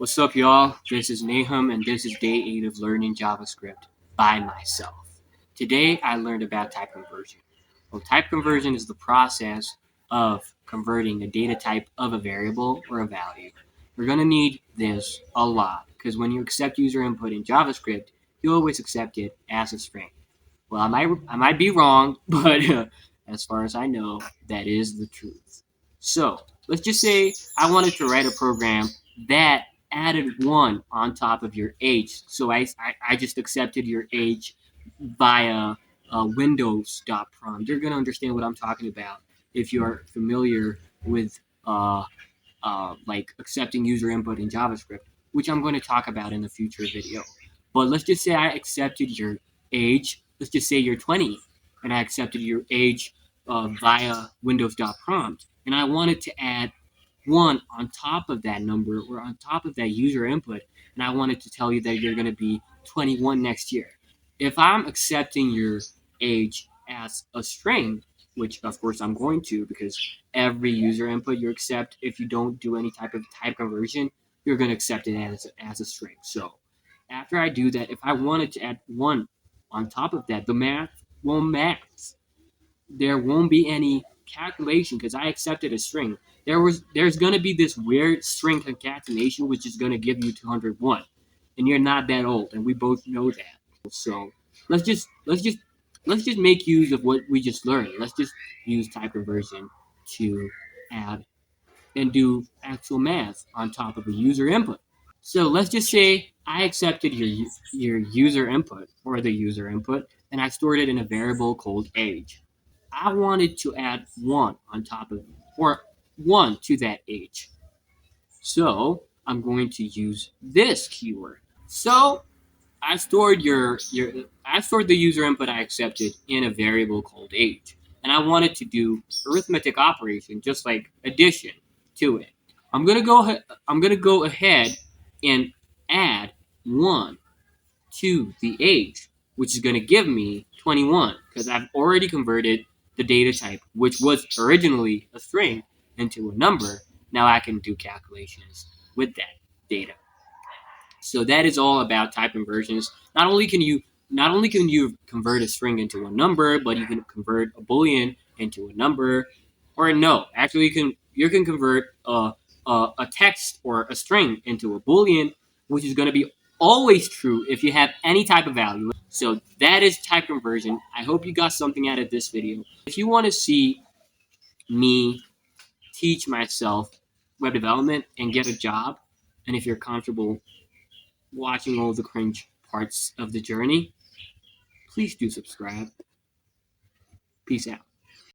What's up, y'all? This is Nahum, and this is day 8 of learning JavaScript by myself. Today, I learned about type conversion. Well, type conversion is the process of converting a data type of a variable or a value. We're going to need this a lot, because when you accept user input in JavaScript, you always accept it as a string. Well, I might be wrong, but as far as I know, that is the truth. So, let's just say I wanted to write a program that added 1 on top of your age. So I just accepted your age via Windows.prompt. You're going to understand what I'm talking about if you are familiar with like accepting user input in JavaScript, which I'm going to talk about in a future video. But let's just say I accepted your age. Let's just say you're 20, and I accepted your age via Windows.prompt, and I wanted to add 1 on top of that number or on top of that user input, and I wanted to tell you that you're going to be 21 next year. If I'm accepting your age as a string, which of course I'm going to, because every user input you accept, if you don't do any type of type conversion, you're going to accept it as a string. So after I do that, if I wanted to add 1 on top of that, the math won't math. There won't be any calculation because I accepted a string. There's going to be this weird string concatenation, which is going to give you 201. And you're not that old, and we both know that. So let's just make use of what we just learned. Let's just use type conversion to add and do actual math on top of a user input. So let's just say I accepted your user input or the user input, and I stored it in a variable called age. I wanted to add 1 on top of, or 1 to that age. So I'm going to use this keyword. So I stored the user input I accepted in a variable called age, and I wanted to do arithmetic operation, just like addition, to it. I'm gonna go ahead and add 1 to the age, which is gonna give me 21, because I've already converted the data type, which was originally a string, into a number. Now I can do calculations with that data. So that is all about type conversions. Not only can you convert a string into a number, but you can convert a boolean into a number. Or no, actually you can convert a text or a string into a boolean, which is going to be always true if you have any type of value. So that is type conversion. I hope you got something out of this video. If you want to see me teach myself web development and get a job, and if you're comfortable watching all the cringe parts of the journey, please do subscribe. Peace out.